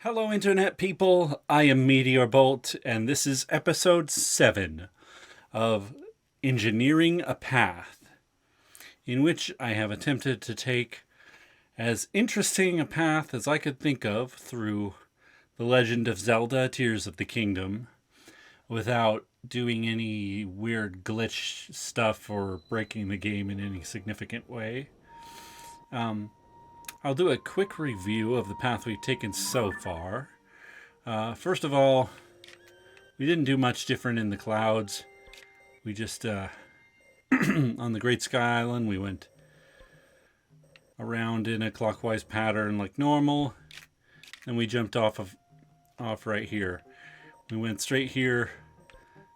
Hello, Internet people. I am MeteorBolt, and this is episode 7 of Engineering a Path, in which I have attempted to take as interesting a path as I could think of through The Legend of Zelda Tears of the Kingdom without doing any weird glitch stuff or breaking the game in any significant way. I'll do a quick review of the path we've taken so far. First of all, we didn't do much different in the clouds. We just, on the Great Sky Island, we went around in a clockwise pattern like normal. Then we jumped off right here. We went straight here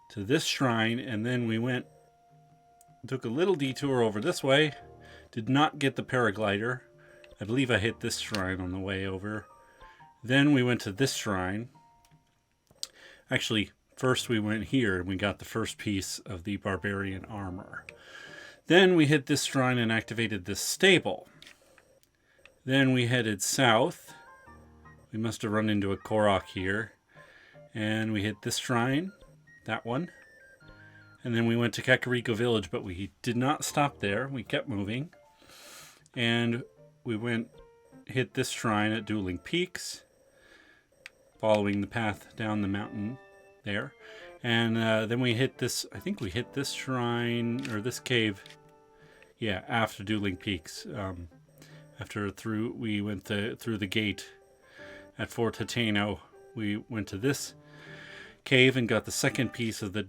to this shrine, and then we took a little detour over this way. Did not get the paraglider. I believe I hit this shrine on the way over. Then we went to this shrine. Actually, first we went here and we got the first piece of the barbarian armor. Then we hit this shrine and activated this stable. Then we headed south. We must have run into a Korok here. And we hit this shrine, that one. And then we went to Kakariko Village, but we did not stop there. We kept moving. And we hit this shrine at Dueling Peaks, following the path down the mountain there. And then we hit this, I think we hit this shrine, or this cave, yeah, after Dueling Peaks. We went through the gate at Fort Hateno. We went to this cave and got the second piece of the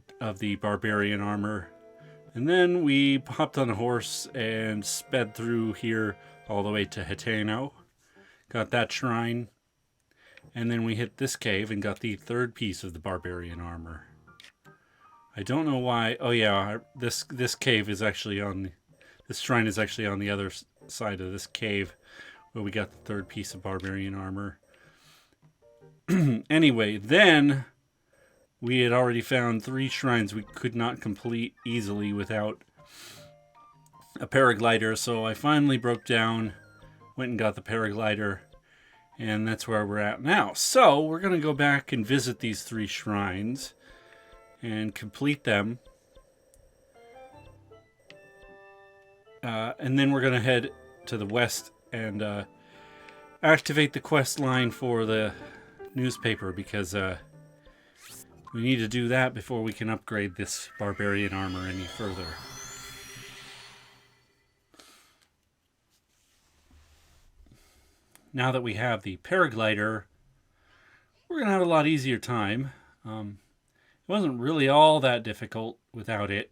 barbarian armor. And then we hopped on a horse and sped through here all the way to Hateno. Got that shrine. And then we hit this cave and got the third piece of the barbarian armor. I don't know why. Oh yeah, this cave is actually this shrine is actually on the other side of this cave where we got the third piece of barbarian armor. Anyway, then we had already found 3 shrines we could not complete easily without a paraglider, so I finally broke down, went and got the paraglider, and that's where we're at now. So we're going to go back and visit these 3 shrines and complete them. And then we're going to head to the west and activate the quest line for the newspaper, because we need to do that before we can upgrade this barbarian armor any further. Now that we have the paraglider, we're going to have a lot easier time. It wasn't really all that difficult without it.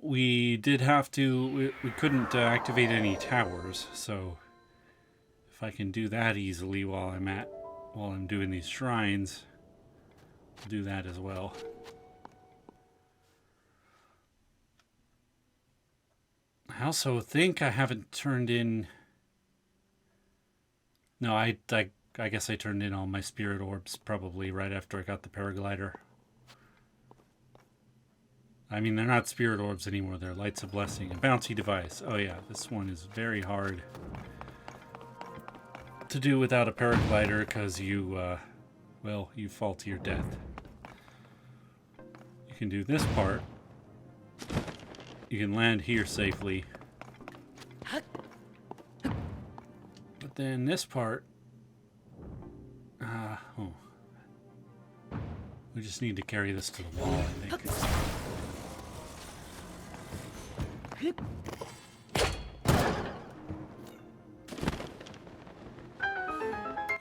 We did have to, we couldn't activate any towers, so if I can do that easily while I'm doing these shrines, I'll do that as well. I also think I haven't turned in... No, I guess I turned in all my spirit orbs probably right after I got the paraglider. I mean, they're not spirit orbs anymore. They're lights of blessing. A bouncy device. Oh yeah, this one is very hard to do without a paraglider because you fall to your death. You can do this part. You can land here safely. But then this part, we just need to carry this to the wall, I think.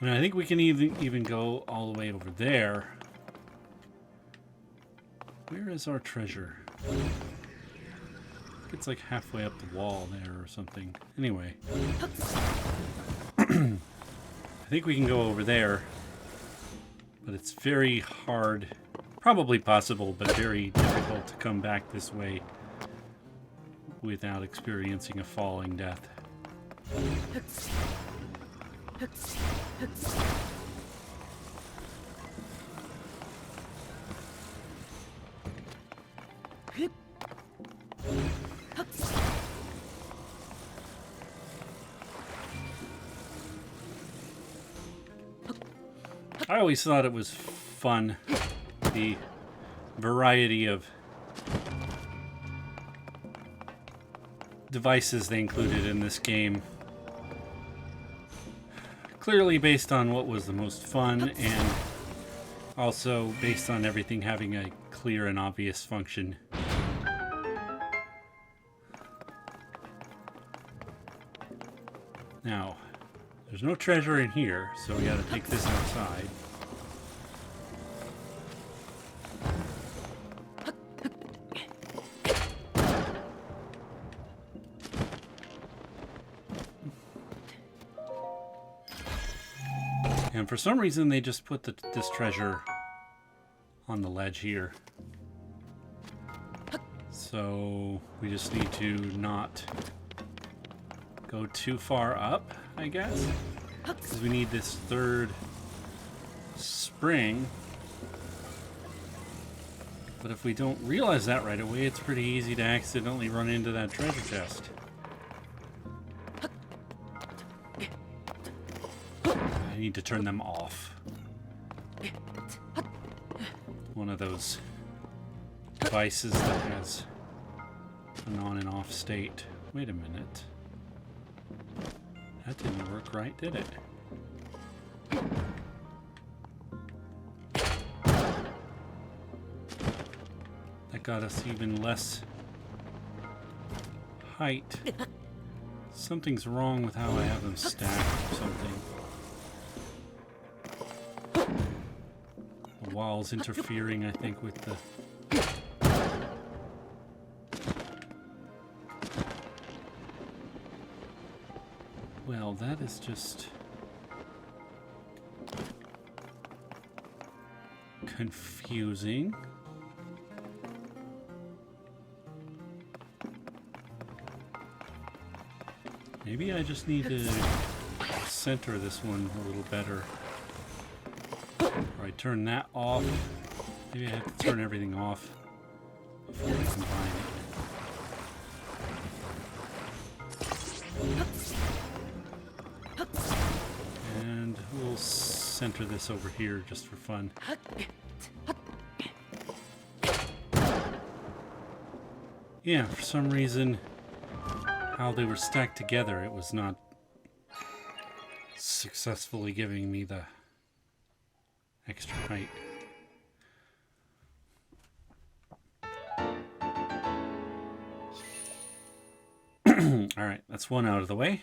And I think we can even go all the way over there. Where is our treasure? It's like halfway up the wall there or something. Anyway. I think we can go over there. But it's very hard. Probably possible, but very difficult to come back this way without experiencing a falling death. I always thought it was fun, the variety of devices they included in this game. Clearly based on what was the most fun, and also based on everything having a clear and obvious function. Now, there's no treasure in here, so we gotta take this outside. And for some reason, they just put this treasure on the ledge here. So we just need to not go too far up, I guess, because we need this third spring. But if we don't realize that right away, it's pretty easy to accidentally run into that treasure chest. I need to turn them off. One of those devices that has an on and off state. Wait a minute. That didn't work right, did it? That got us even less height. Something's wrong with how I have them stacked or something. The wall's interfering, I think, with the... Well, that is just... confusing. Maybe I just need to center this one a little better. Or I turn that off. Maybe I have to turn everything off before I combine it. And we'll center this over here just for fun. Yeah, for some reason, how they were stacked together, it was not successfully giving me the extra height. Alright, that's one out of the way.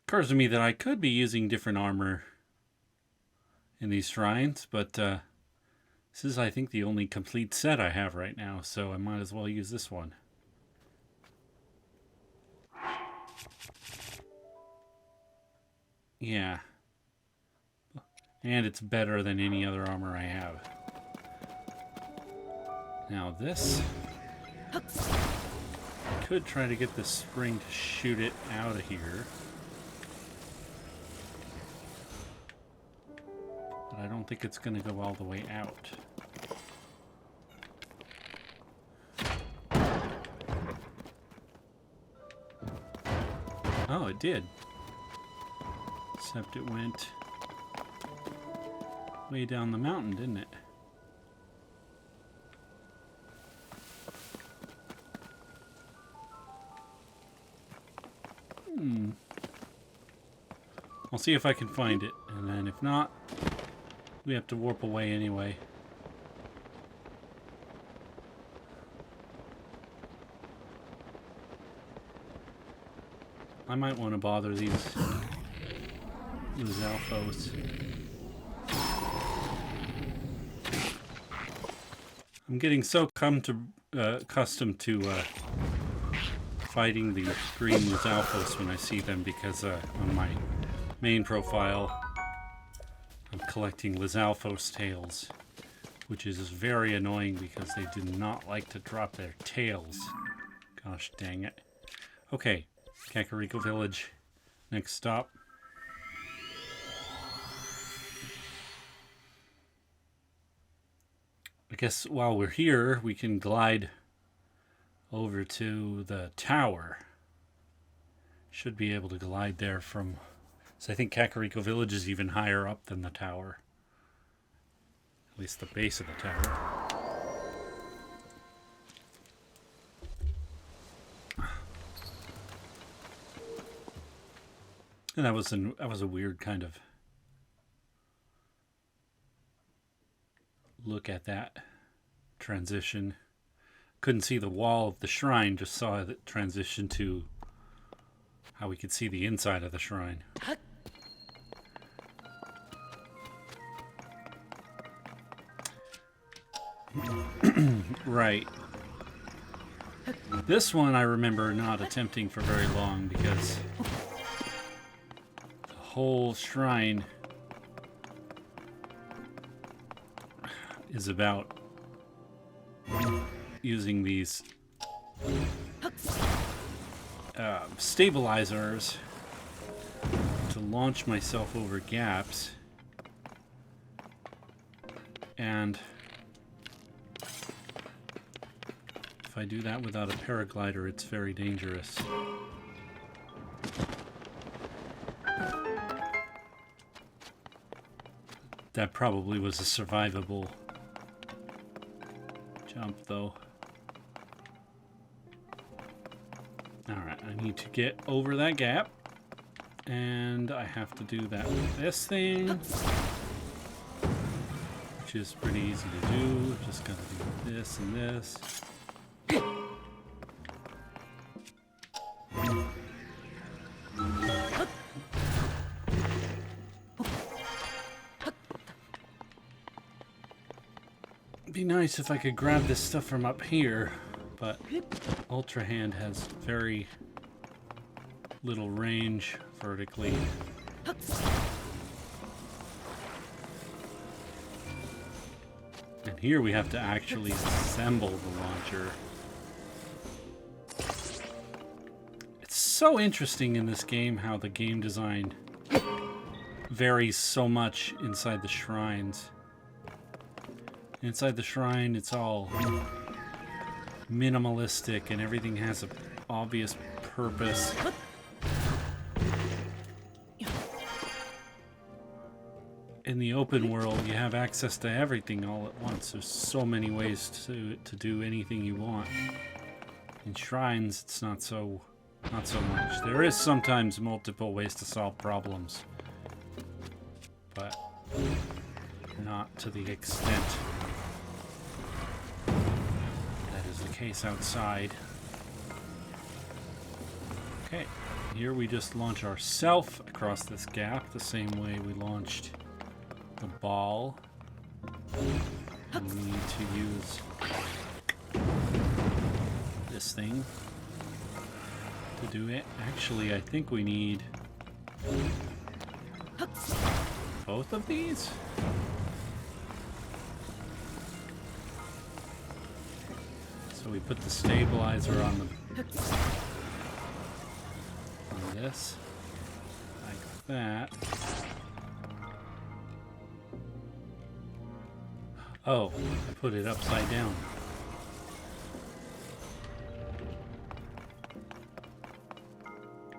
Occurs to me that I could be using different armor in these shrines, but this is, I think, the only complete set I have right now, so I might as well use this one. Yeah. And it's better than any other armor I have. Now this... I could try to get the spring to shoot it out of here. But I don't think it's going to go all the way out. Oh, it did. Except it went way down the mountain, didn't it? I'll see if I can find it, and then if not, we have to warp away anyway. I might want to bother these alphos. I'm getting so accustomed to fighting the green Lizalfos when I see them, because on my main profile I'm collecting Lizalfos tails, which is very annoying because they do not like to drop their tails. Gosh dang it. Okay, Kakariko Village, next stop. I guess while we're here, we can glide over to the tower. Should be able to glide there from So I think Kakariko Village is even higher up than the tower. At least the base of the tower. And that was a weird kind of look at that transition. Couldn't see the wall of the shrine, just saw the transition to how we could see the inside of the shrine. Right. This one I remember not attempting for very long because the whole shrine is about using these stabilizers to launch myself over gaps, and if I do that without a paraglider, it's very dangerous. That probably was a survivable jump, though. Alright, I need to get over that gap, and I have to do that with this thing, which is pretty easy to do. Just gotta do this and this. It'd be nice if I could grab this stuff from up here, but Ultra Hand has very little range vertically. And here we have to actually assemble the launcher. It's so interesting in this game how the game design varies so much inside the shrines. Inside the shrine, it's all minimalistic and everything has an obvious purpose. In the open world, you have access to everything all at once. There's so many ways to do anything you want. In shrines, it's not so much. There is sometimes multiple ways to solve problems, but not to the extent that is the case outside. Okay, here we just launch ourselves across this gap the same way we launched the ball. And we need to use this thing to do it. Actually, I think we need both of these. So we put the stabilizer on this, like that. Oh, I put it upside down.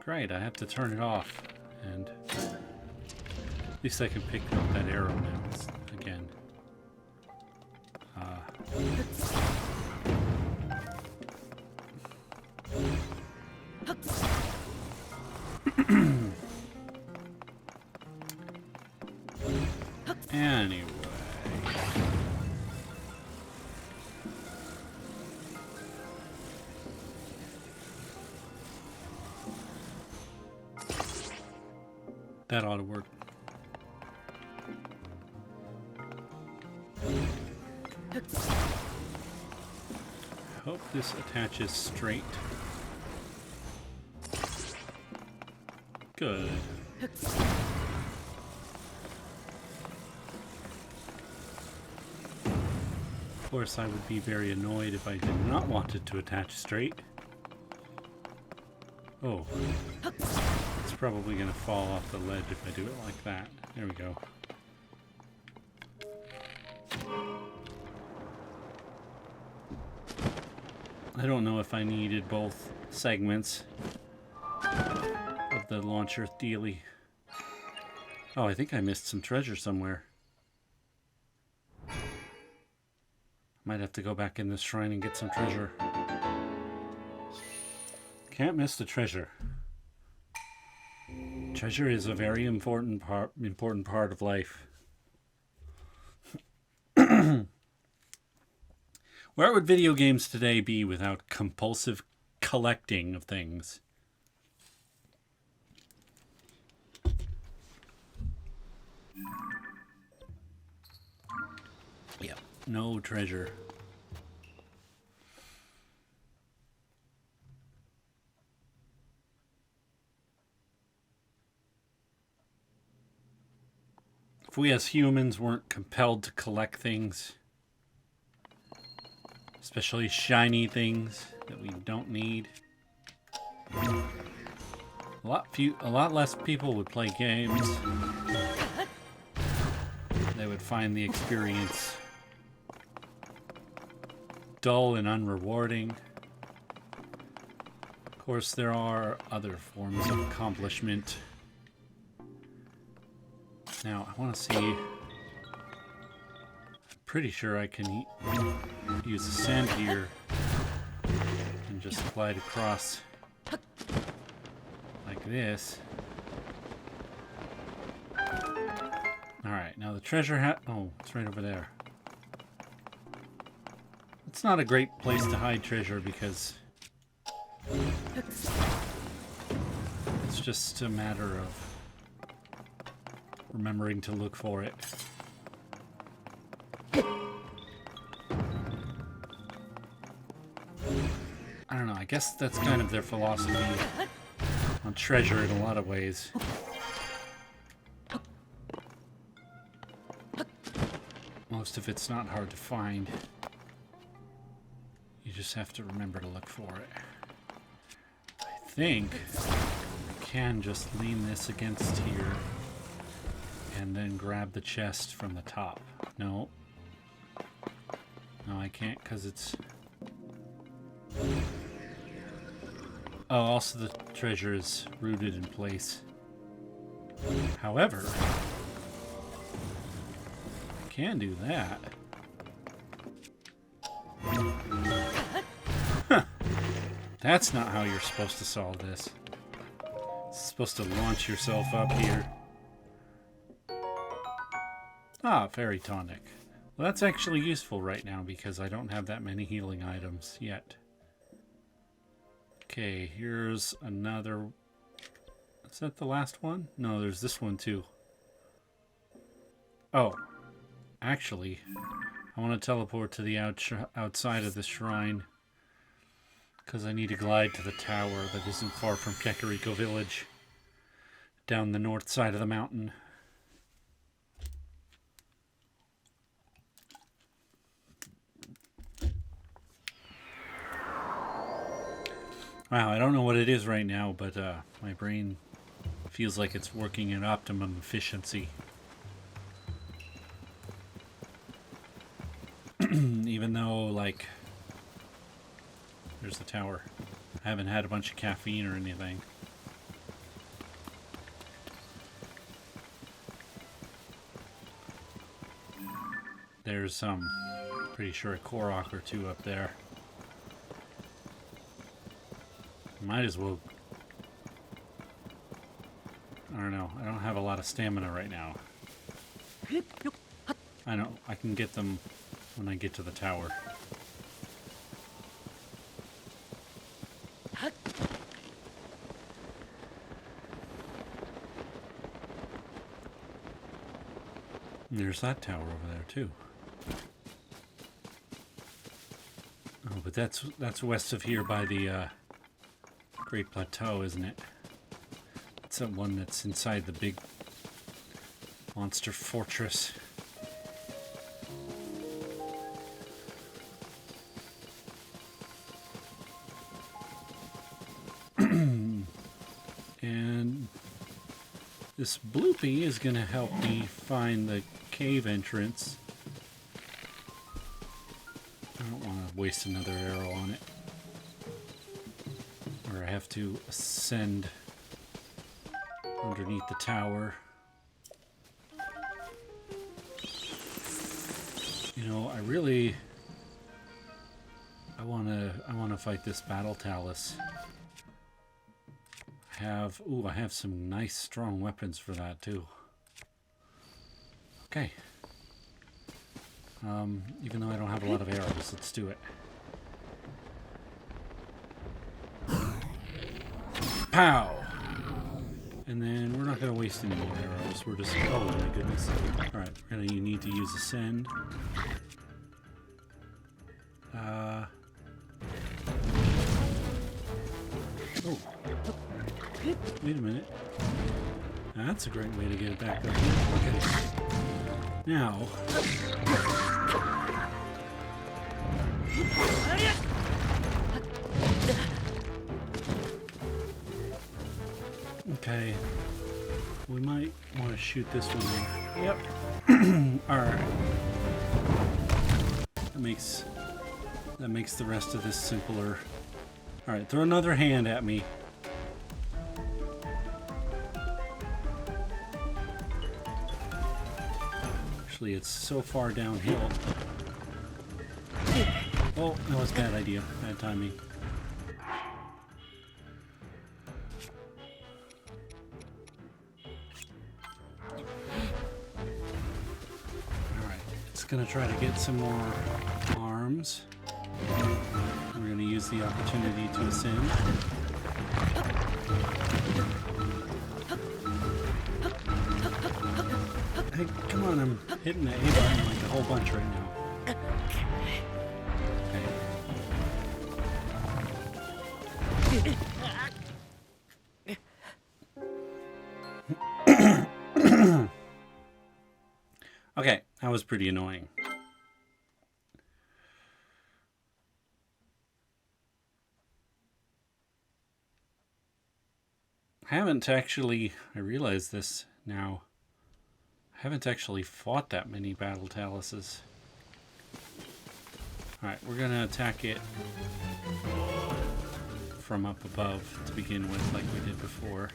Great, I have to turn it off, and at least I can pick up that arrow now again. Anyway. That ought to work. Hope this attaches straight. Good. Of course, I would be very annoyed if I did not want it to attach straight. Oh. It's probably going to fall off the ledge if I do it like that. There we go. I don't know if I needed both segments of the launcher dealy. Oh, I think I missed some treasure somewhere. Might have to go back in this shrine and get some treasure. Can't miss the treasure. Treasure is a very important part of life. Where would video games today be without compulsive collecting of things? Yeah, no treasure. If we as humans weren't compelled to collect things, especially shiny things that we don't need, a lot less people would play games. They would find the experience dull and unrewarding. Of course, there are other forms of accomplishment. Now, I want to see... I'm pretty sure I can use the sand here and just slide across like this. Alright, now the treasure oh, it's right over there. It's not a great place to hide treasure because it's just a matter of remembering to look for it. I don't know, I guess that's kind of their philosophy on treasure in a lot of ways. Most of it's not hard to find. You just have to remember to look for it. I think I can just lean this against here and then grab the chest from the top. No. No, I can't because it's... Oh, also the treasure is rooted in place. However, I can do that. Huh. That's not how you're supposed to solve this. It's supposed to launch yourself up here. Ah, fairy tonic. Well, that's actually useful right now because I don't have that many healing items yet. Okay, here's another... Is that the last one? No, there's this one too. Oh, actually, I want to teleport to the outside of the shrine because I need to glide to the tower that isn't far from Kakariko Village, down the north side of the mountain. Wow, I don't know what it is right now, but my brain feels like it's working at optimum efficiency. Even though, like, there's the tower. I haven't had a bunch of caffeine or anything. There's pretty sure a Korok or two up there. Might as well... I don't know. I don't have a lot of stamina right now. I know. I can get them when I get to the tower. And there's that tower over there too. Oh, but that's west of here by the Great Plateau, isn't it? It's that one that's inside the big monster fortress. And this bloopy is going to help me find the cave entrance. I don't want to waste another arrow on it. Or I have to ascend underneath the tower. You know, I wanna fight this battle talus. I have some nice strong weapons for that too. Okay. Even though I don't have a lot of arrows, let's do it. Pow! And then we're not going to waste any more arrows. We're just... Oh my goodness. Alright, we're going to need to use Ascend. Oh. Wait a minute. That's a great way to get it back up. Okay. Now... Okay. We might want to shoot this one off. Yep. Alright. That makes the rest of this simpler. Alright, throw another hand at me. Actually, it's so far downhill. Oh, that was a bad idea. Bad timing. Alright, it's gonna try to get some more arms. We're gonna use the opportunity to ascend. Hey, come on, I'm hitting the A button like a whole bunch right now. Okay, that was pretty annoying. I realize this now. I haven't actually fought that many battle taluses. Alright, we're gonna attack it from up above to begin with, like we did before.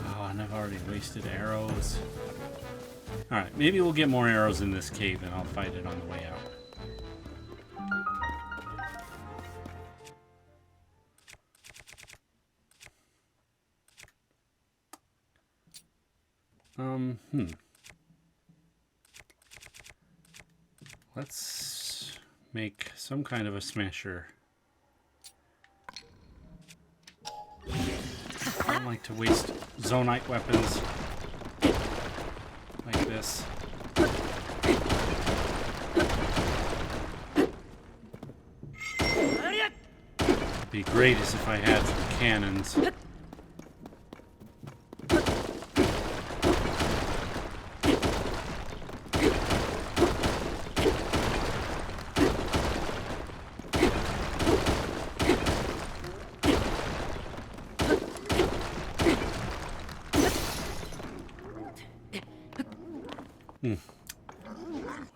Oh, and I've already wasted arrows. Alright, maybe we'll get more arrows in this cave and I'll fight it on the way out. Let's make some kind of a smasher. I don't like to waste zonite weapons like this. It'd be great as if I had some cannons.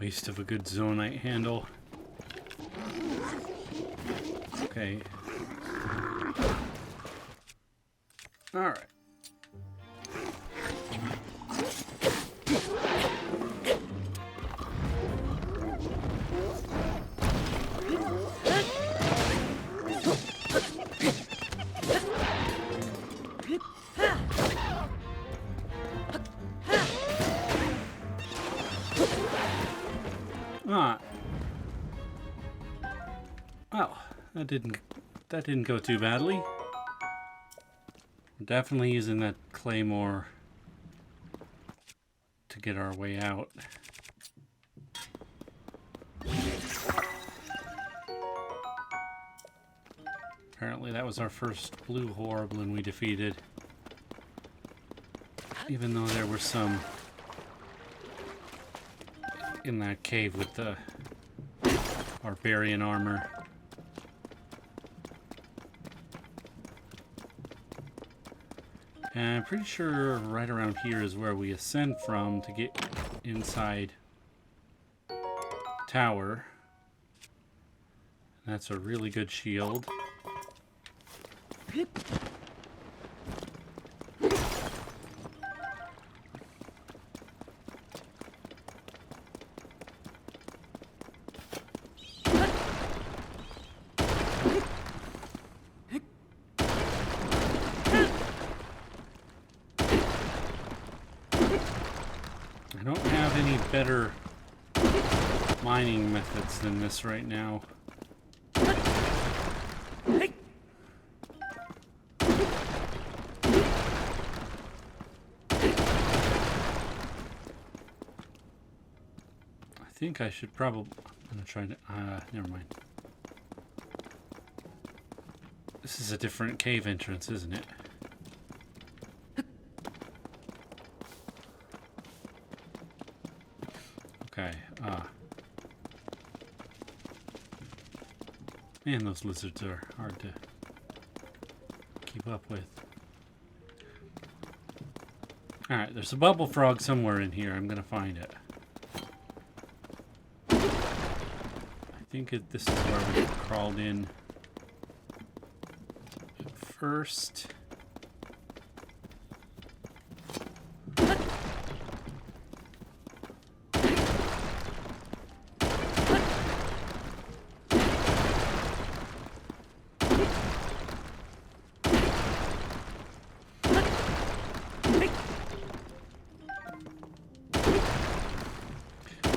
Waste of a good zonite handle. Okay. Alright. Well, that didn't go too badly. We're definitely using that claymore to get our way out. Apparently that was our first blue horriblin we defeated. Even though there were some in that cave with the barbarian armor. And I'm pretty sure right around here is where we ascend from to get inside the tower. That's a really good shield. better mining methods than this right now. I think I should probably... I'm gonna try to... never mind. This is a different cave entrance, isn't it? Okay, man, those lizards are hard to keep up with. Alright, there's a bubble frog somewhere in here. I'm gonna find it. I think this is where we crawled in first.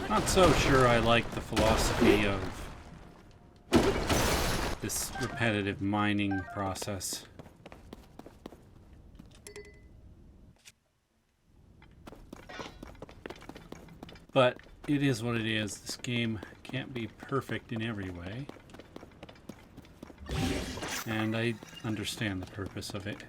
Not so sure I like the philosophy of this repetitive mining process. But it is what it is. This game can't be perfect in every way. And I understand the purpose of it.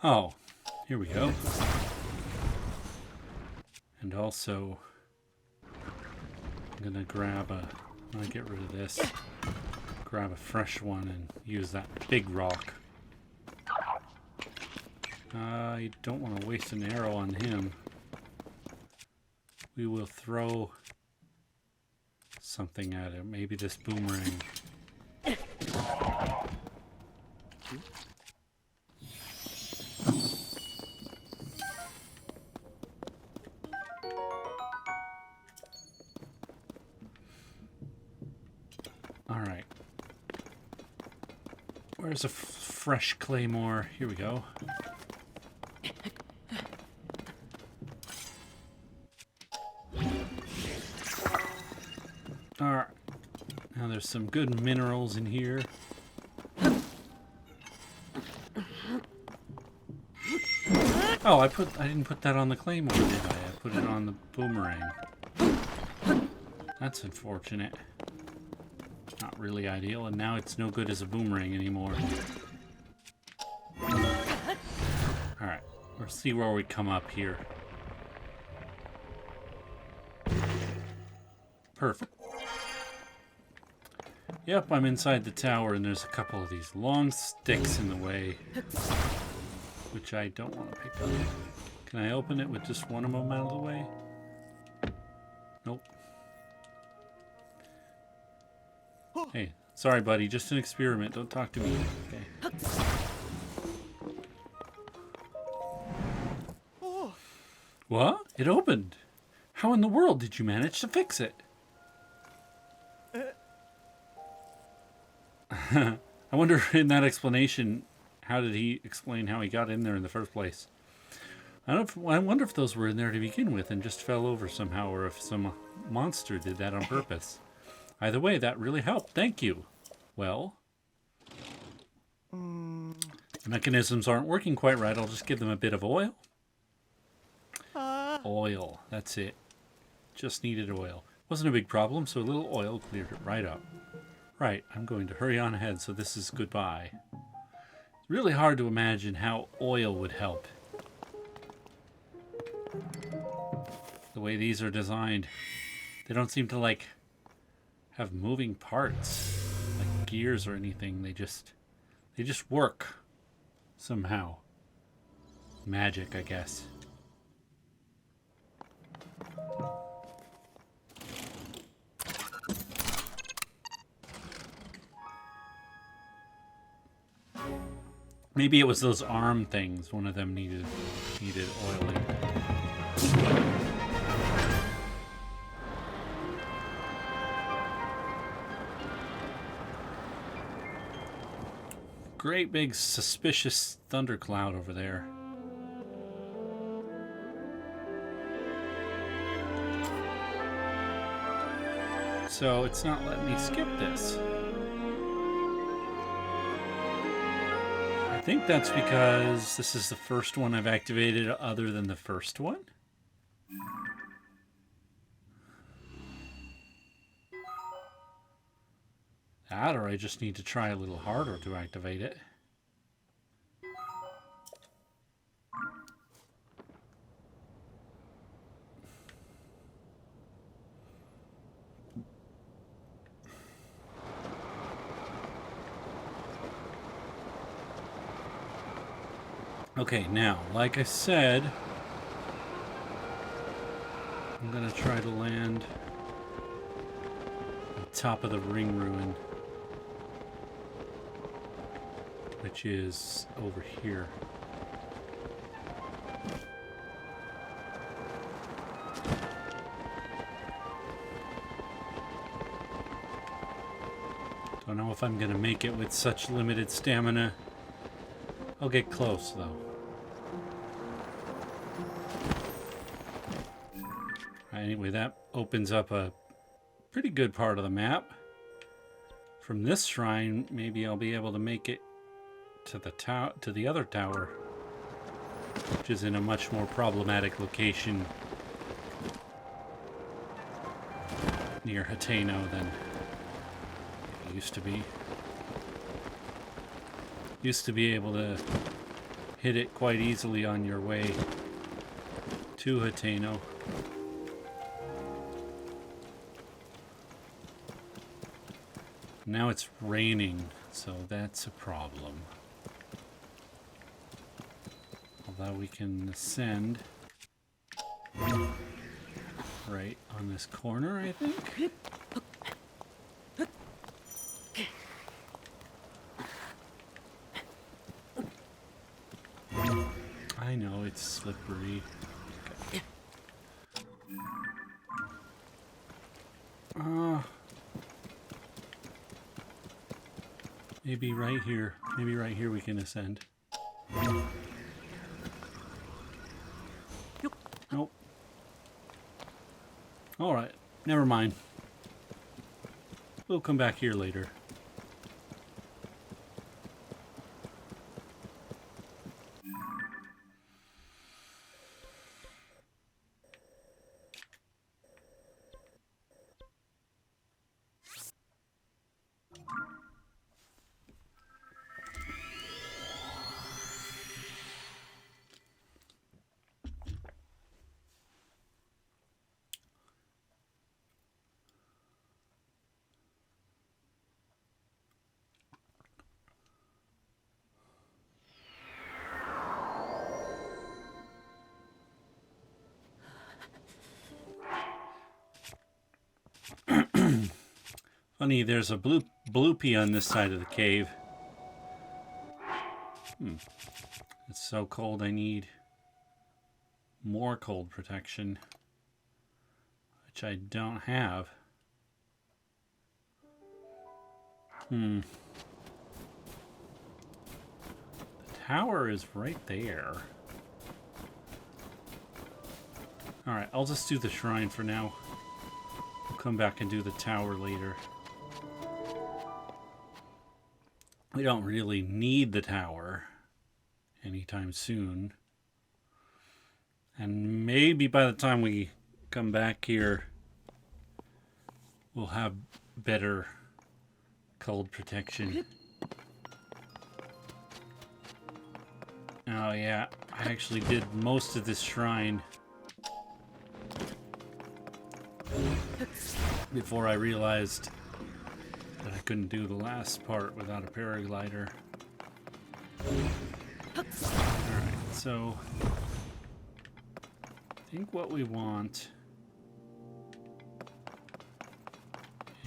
Oh, here we go. And also, I'm gonna get rid of this, grab a fresh one and use that big rock. I don't want to waste an arrow on him. We will throw something at him, maybe this boomerang. Alright. Where's a fresh claymore? Here we go. Alright. Now there's some good minerals in here. Oh, I didn't put that on the claymore, did I? I put it on the boomerang. That's unfortunate. Not really ideal, and now it's no good as a boomerang anymore. Alright, let's see where we come up here. Perfect. Yep, I'm inside the tower, and there's a couple of these long sticks in the way, which I don't want to pick up. Can I open it with just one of them out of the way? Nope. Hey, sorry buddy, just an experiment. Don't talk to me. Okay. What? It opened. How in the world did you manage to fix it? I wonder in that explanation, how did he explain how he got in there in the first place? I wonder if those were in there to begin with and just fell over somehow, or if some monster did that on purpose. Either way, that really helped. Thank you. Well, the mechanisms aren't working quite right. I'll just give them a bit of oil. Oil. That's it. Just needed oil. Wasn't a big problem, so a little oil cleared it right up. Right, I'm going to hurry on ahead, so this is goodbye. It's really hard to imagine how oil would help. The way these are designed, they don't seem to like have moving parts, like gears or anything. They just work somehow. Magic, I guess. Maybe it was those arm things. One of them needed oiling. Great big suspicious thundercloud over there. So it's not letting me skip this. I think that's because this is the first one I've activated other than the first one. That, or I just need to try a little harder to activate it. Okay, now, like I said, I'm gonna try to land on top of the ring ruin, which is over here. Don't know if I'm gonna make it with such limited stamina. I'll get close, though. Anyway, that opens up a pretty good part of the map. From this shrine, maybe I'll be able to make it to the other tower, which is in a much more problematic location near Hateno than it used to be. Used to be able to hit it quite easily on your way to Hateno. Now it's raining, so that's a problem. Although we can ascend right on this corner, I think. I know it's slippery. Okay. Maybe right here. Maybe right here we can ascend. Nope. Alright, never mind. We'll come back here later. Funny, there's a bloopy on this side of the cave. It's so cold I need more cold protection, which I don't have. The tower is right there. Alright, I'll just do the shrine for now. We'll come back and do the tower later. We don't really need the tower anytime soon. And maybe by the time we come back here, we'll have better cold protection. Oh yeah, I actually did most of this shrine before I realized that I couldn't do the last part without a paraglider. Alright, so I think what we want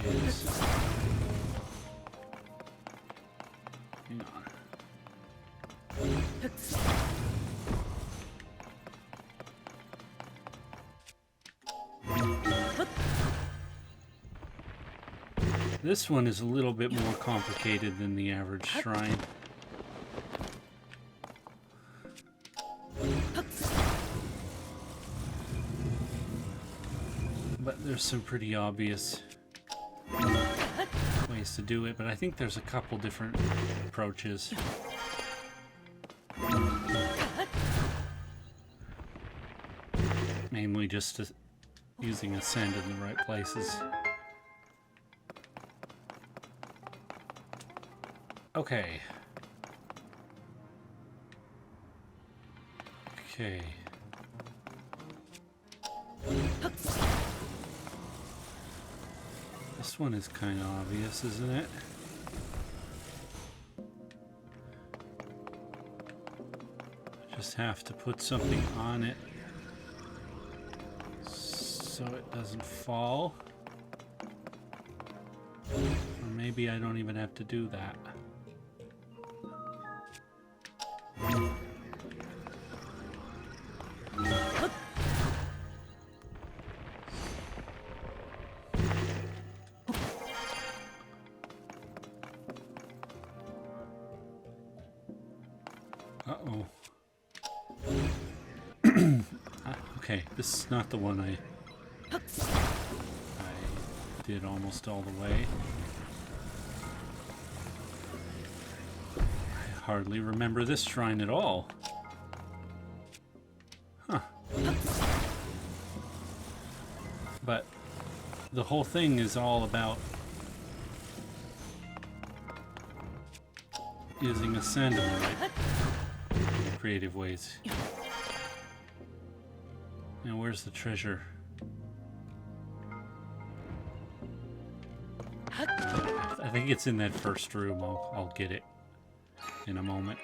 is... Hang on. This one is a little bit more complicated than the average shrine. But there's some pretty obvious ways to do it, but I think there's a couple different approaches. Mainly just using ascend in the right places. Okay. Okay. This one is kind of obvious, isn't it? Just have to put something on it so it doesn't fall. Or maybe I don't even have to do that. Uh-oh. Okay, this is not the one I did almost all the way. I hardly remember this shrine at all. Huh. But the whole thing is all about using ascend in the right creative ways. Now where's the treasure? I think it's in that first room. I'll get it in a moment.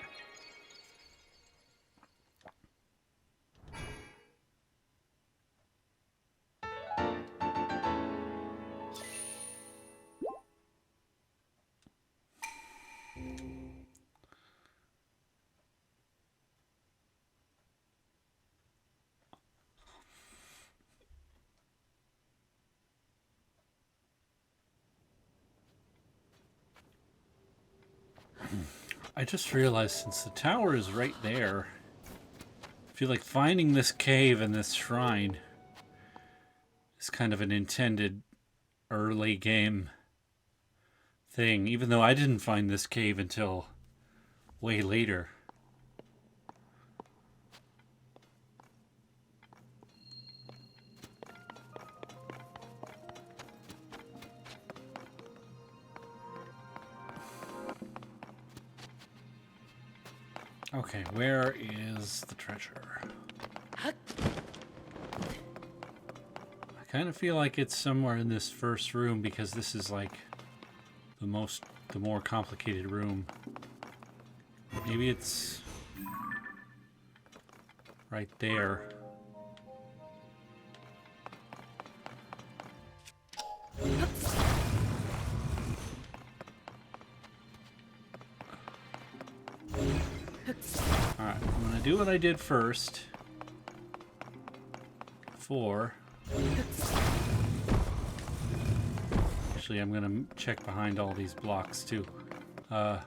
I just realized since the tower is right there, I feel like finding this cave and this shrine is kind of an intended early game thing, even though I didn't find this cave until way later. Okay, where is the treasure? I kind of feel like it's somewhere in this first room because this is like the more complicated room. Maybe it's right there. Alright, I'm going to do what I did first. 4. Actually, I'm going to check behind all these blocks too. And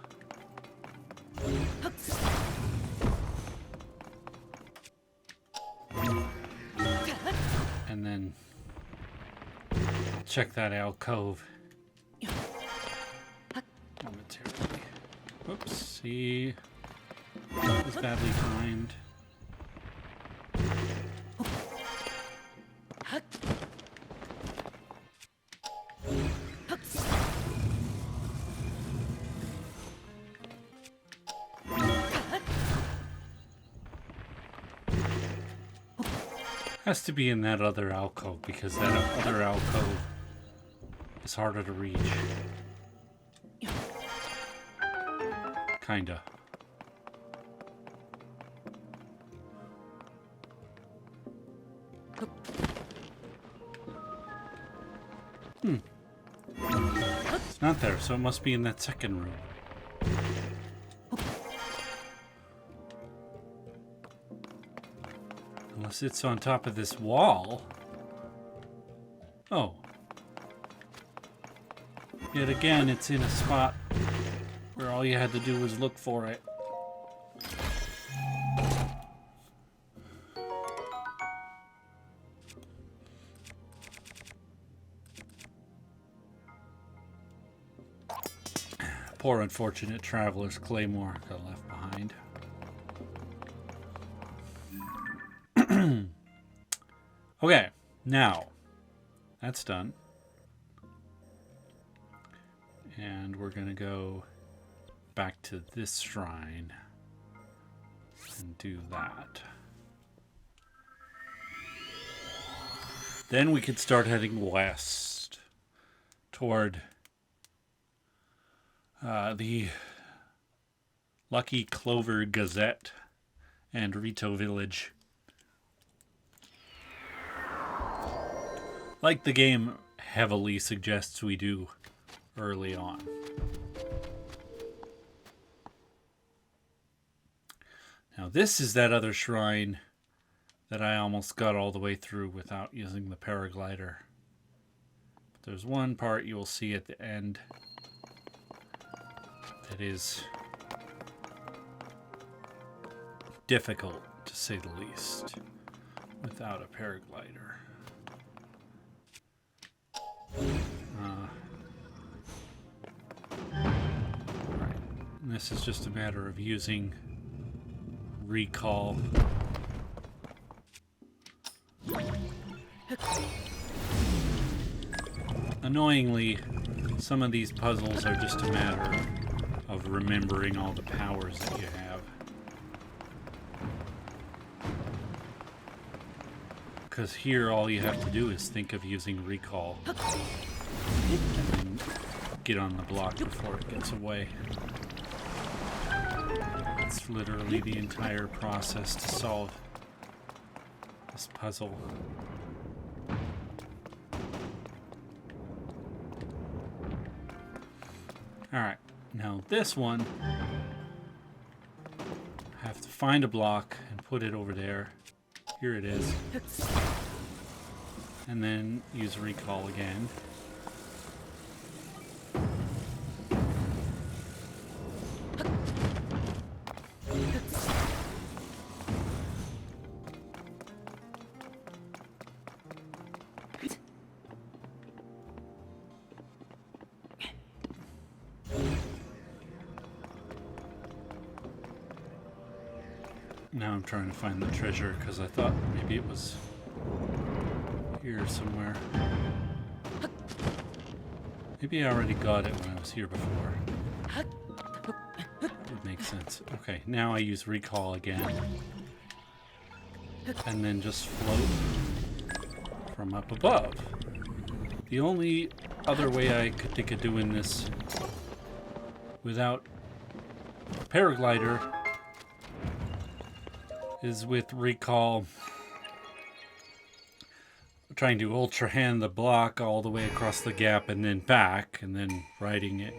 then check that alcove momentarily. Whoops, see. That was badly timed. Has to be in that other alcove because that other alcove is harder to reach. Kinda. It's not there, so it must be in that second room. sits on top of this wall. Oh. Yet again, it's in a spot where all you had to do was look for it. Poor unfortunate traveler's claymore got left behind. Okay, now that's done. And we're going to go back to this shrine and do that. Then we could start heading west toward the Lucky Clover Gazette and Rito Village. Like the game heavily suggests we do early on. Now this is that other shrine that I almost got all the way through without using the paraglider. But there's one part you will see at the end that is difficult, to say the least, without a paraglider. Right. And this is just a matter of using recall. Annoyingly, some of these puzzles are just a matter of remembering all the powers that you have. Because here all you have to do is think of using recall and get on the block before it gets away. It's literally the entire process to solve this puzzle. Alright, now this one, I have to find a block and put it over there. Here it is. And then use recall again. Now I'm trying to find the treasure because I thought maybe it was here somewhere. Maybe I already got it when I was here before. Would make sense. Okay, now I use recall again. And then just float from up above. The only other way I could think of doing this without a paraglider is with recall, trying to ultra hand the block all the way across the gap and then back, and then riding it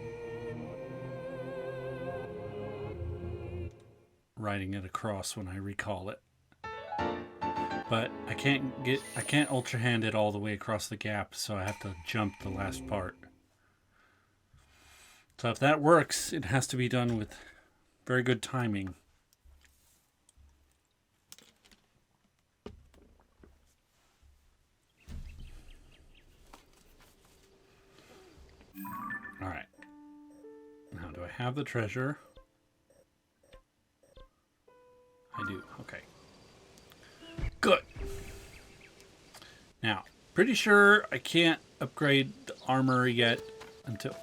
across when I recall it. But I can't ultra hand it all the way across the gap, so I have to jump the last part. So if that works, it has to be done with very good timing. Alright. Now, do I have the treasure? I do. Okay. Good. Now, pretty sure I can't upgrade the armor yet until...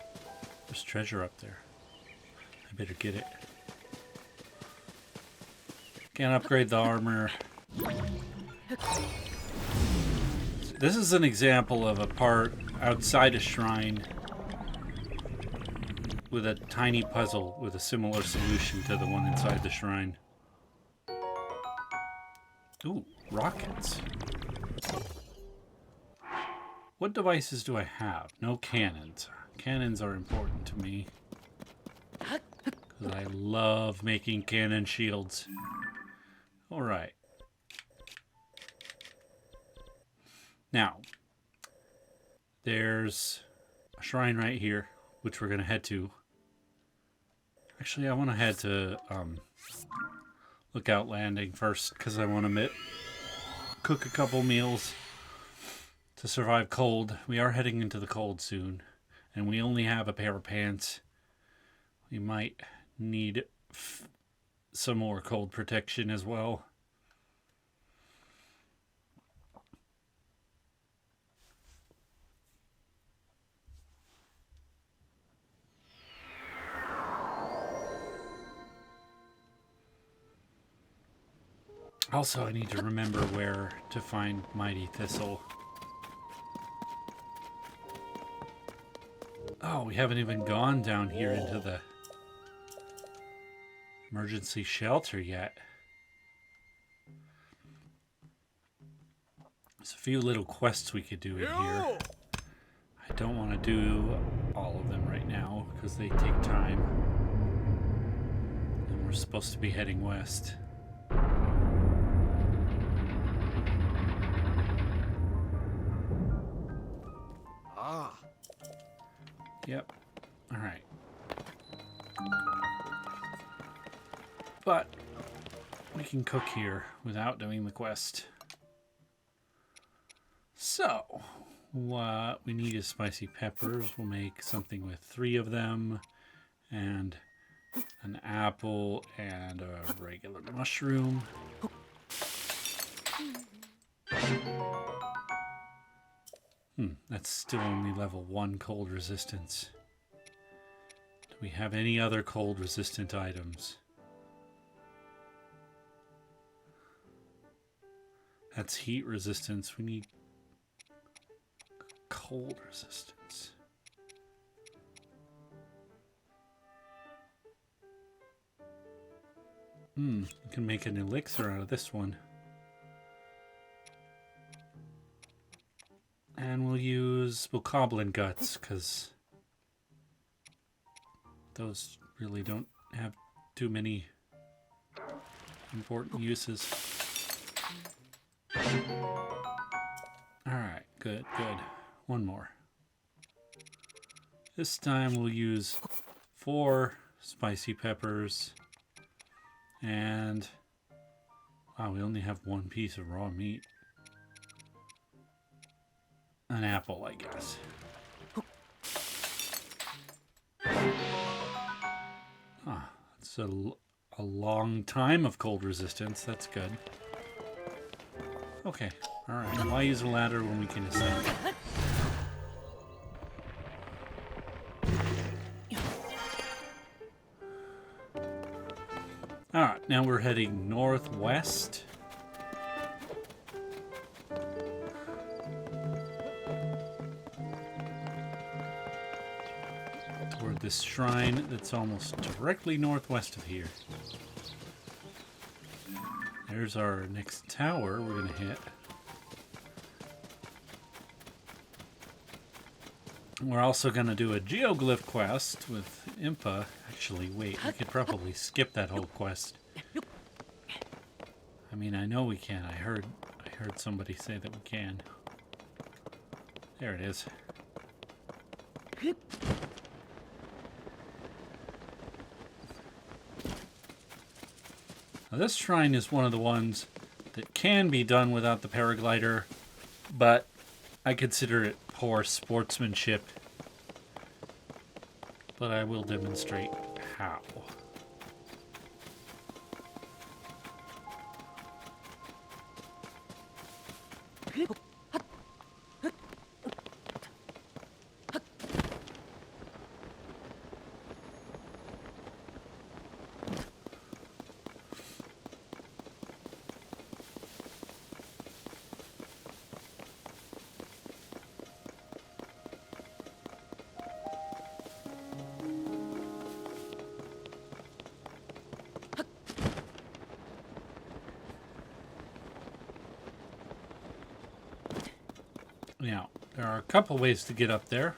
There's treasure up there. I better get it. Can't upgrade the armor. This is an example of a part outside a shrine with a tiny puzzle with a similar solution to the one inside the shrine. Ooh, rockets. What devices do I have? No cannons. Cannons are important to me, because I love making cannon shields. Alright. Now, there's a shrine right here, which we're going to head to. Actually, I want to head to Lookout Landing first, because I want to cook a couple meals to survive cold. We are heading into the cold soon, and we only have a pair of pants. We might need some more cold protection as well. Also, I need to remember where to find Mighty Thistle. Oh, we haven't even gone down here into the emergency shelter yet. There's a few little quests we could do in here. I don't want to do all of them right now because they take time. And we're supposed to be heading west. Yep. All right. But we can cook here without doing the quest. So, what we need is spicy peppers. We'll make something with 3 of them, and an apple, and a regular mushroom. That's still only level 1 cold resistance. Do we have any other cold resistant items? That's heat resistance. We need cold resistance. We can make an elixir out of this one. And we'll use goblin guts, because those really don't have too many important uses. Alright, good. One more. This time we'll use 4 spicy peppers. And wow, we only have 1 piece of raw meat. An apple, I guess. It's a long time of cold resistance. That's good. Okay, alright. Why use a ladder when we can ascend? Alright, now we're heading northwest. Toward this shrine that's almost directly northwest of here. There's our next tower we're going to hit. We're also going to do a geoglyph quest with Impa. Actually, wait, we could probably skip that whole quest. I mean, I know we can. I heard somebody say that we can. There it is. Now, this shrine is one of the ones that can be done without the paraglider, but I consider it poor sportsmanship. But I will demonstrate how. Now, there are a couple ways to get up there.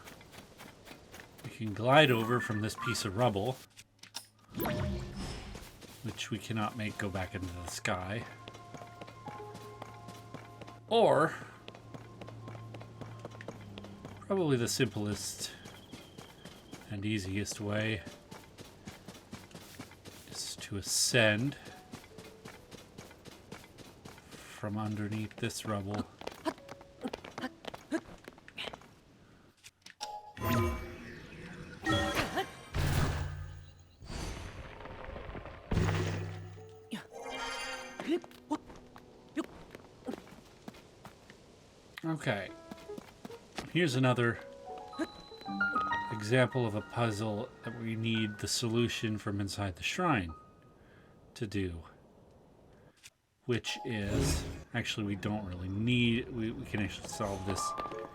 We can glide over from this piece of rubble, which we cannot make go back into the sky. Or Probably the simplest and easiest way is to ascend from underneath this rubble. Okay, here's another example of a puzzle that we need the solution from inside the shrine to do, which is, actually we don't really need, we can actually solve this,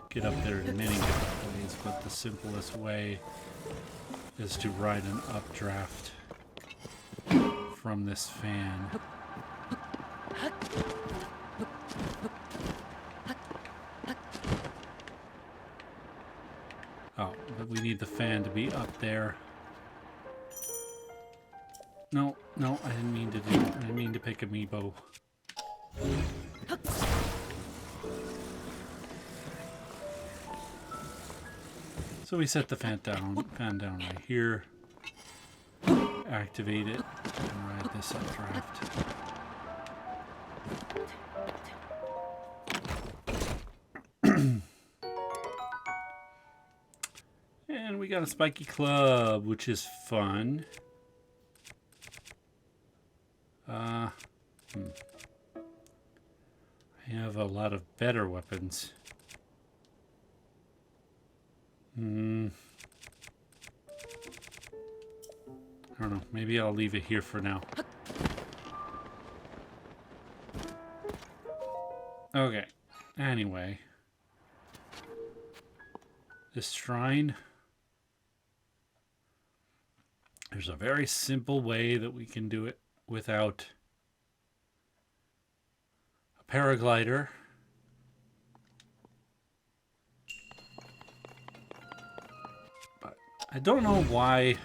get up there in many different ways, but the simplest way is to ride an updraft from this fan. Oh, but we need the fan to be up there. No, I didn't mean to do it. I didn't mean to pick amiibo. So we set the fan down right here. Activate it and ride this updraft. And we got a spiky club, which is fun. I have a lot of better weapons. I don't know. Maybe I'll leave it here for now. Okay. Anyway. This shrine. There's a very simple way that we can do it without a paraglider. But I don't know why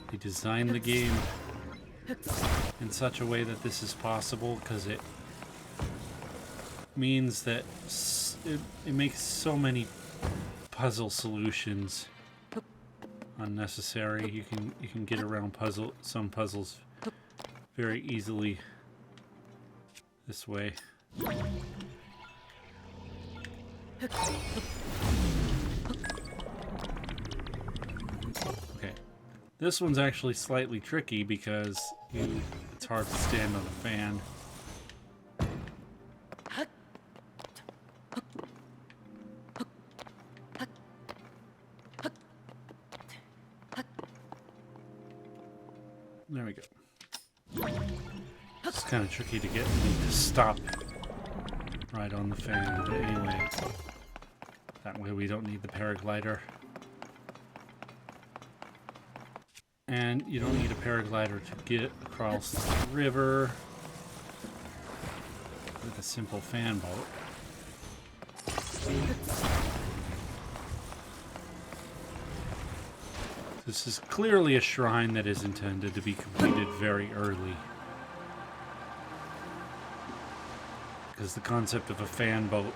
they designed the game in such a way that this is possible, because it means that it makes so many puzzle solutions unnecessary. You can get around some puzzles very easily this way. Okay, this one's actually slightly tricky because it's hard to stand on a fan. There we go. It's kind of tricky to get me to stop right on the fan, but anyway, that way we don't need the paraglider. And you don't need a paraglider to get across the river with a simple fan boat. This is clearly a shrine that is intended to be completed very early, because the concept of a fan boat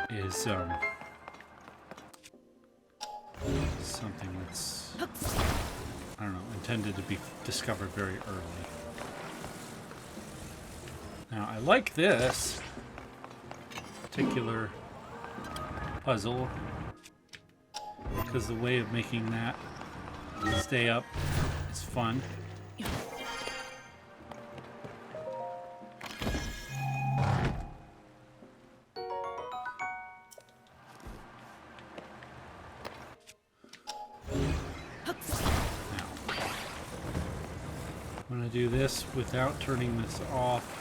is something that's, I don't know, intended to be discovered very early. Now, I like this particular puzzle because the way of making that stay up is fun. I'm going to do this without turning this off.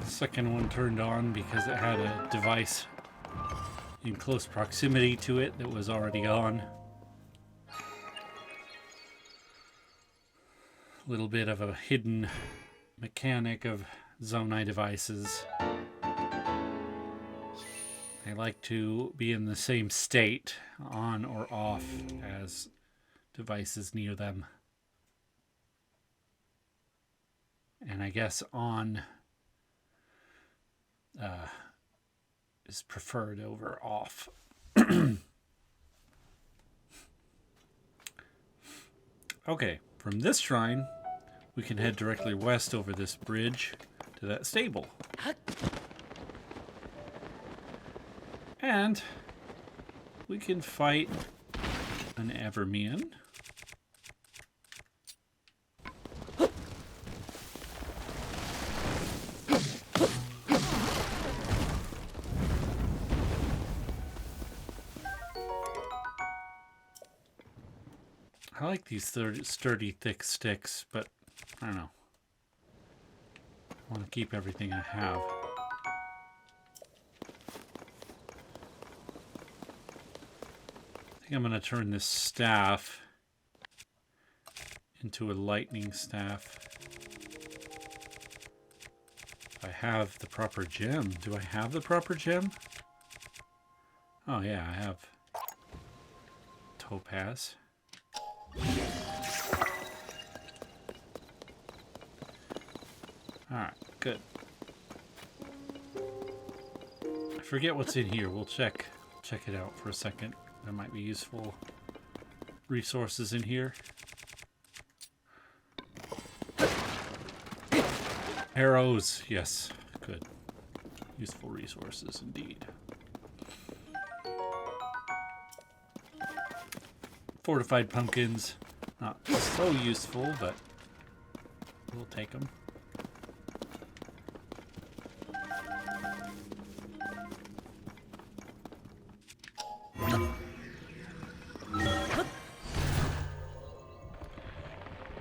Second one turned on because it had a device in close proximity to it that was already on. A little bit of a hidden mechanic of Zonai devices. They like to be in the same state, on or off, as devices near them. And I guess on is preferred over off. Okay, from this shrine, we can head directly west over this bridge to that stable. And we can fight an Evermian. I like these sturdy, thick sticks, but I don't know. I want to keep everything I have. I think I'm going to turn this staff into a lightning staff. If I have the proper gem. Do I have the proper gem? Oh yeah, I have topaz. Alright, good. I forget what's in here. We'll check it out for a second. There might be useful resources in here. Arrows, yes, good. Useful resources indeed. Fortified pumpkins, not so useful, but we'll take them.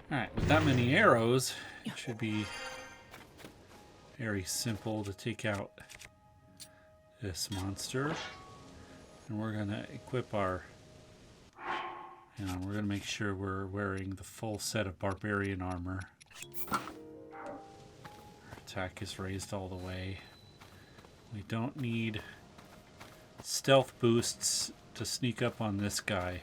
Alright, with that many arrows, it should be very simple to take out this monster. And we're going to equip our... we're going to make sure we're wearing the full set of barbarian armor. Our attack is raised all the way. We don't need stealth boosts to sneak up on this guy.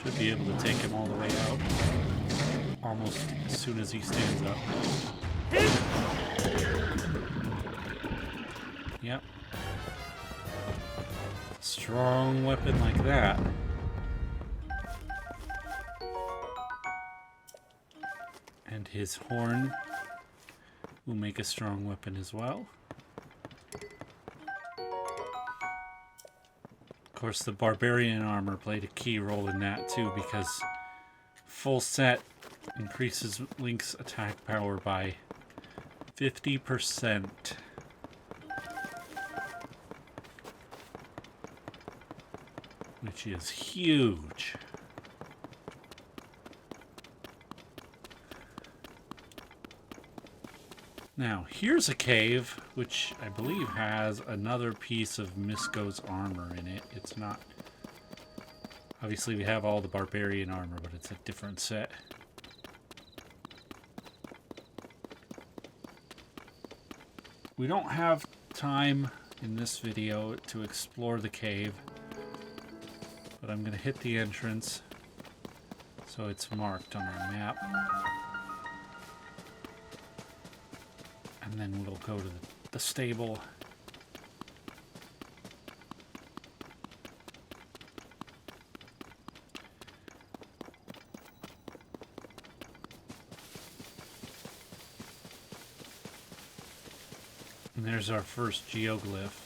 Should be able to take him all the way out almost as soon as he stands up. Yep. Strong weapon like that. And his horn will make a strong weapon as well. Of course, the barbarian armor played a key role in that too, because full set increases Link's attack power by 50%. Which is huge. Now, here's a cave, which I believe has another piece of Misko's armor in it. It's not... Obviously, we have all the barbarian armor, but it's a different set. We don't have time in this video to explore the cave, but I'm going to hit the entrance so it's marked on our map. And then we'll go to the stable. And there's our first geoglyph.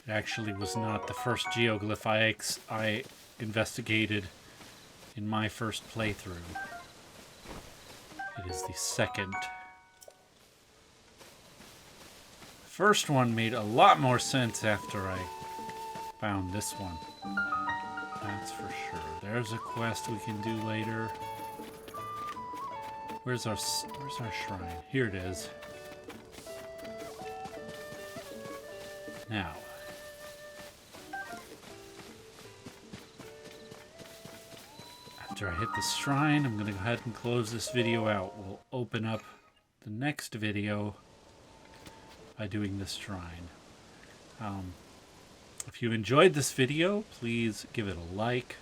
It actually was not the first geoglyph I investigated in my first playthrough. It is the second. First one made a lot more sense after I found this one. That's for sure. There's a quest we can do later. Where's our shrine? Here it is. Now, after I hit the shrine, I'm going to go ahead and close this video out. We'll open up the next video by doing this shrine. If you enjoyed this video, please give it a like.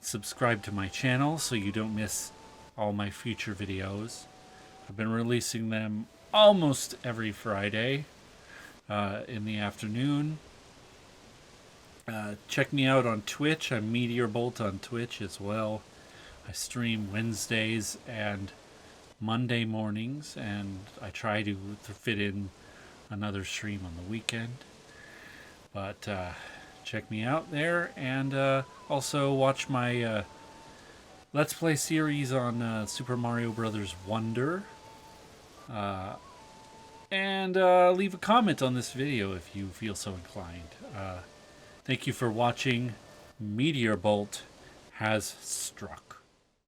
Subscribe to my channel so you don't miss all my future videos. I've been releasing them almost every Friday in the afternoon. Check me out on Twitch. I'm MeteorBolt on Twitch as well. I stream Wednesdays and Monday mornings, and I try to fit in another stream on the weekend. But check me out there, and also watch my Let's Play series on Super Mario Bros. Wonder. And leave a comment on this video if you feel so inclined. Thank you for watching. MeteorBolt has struck.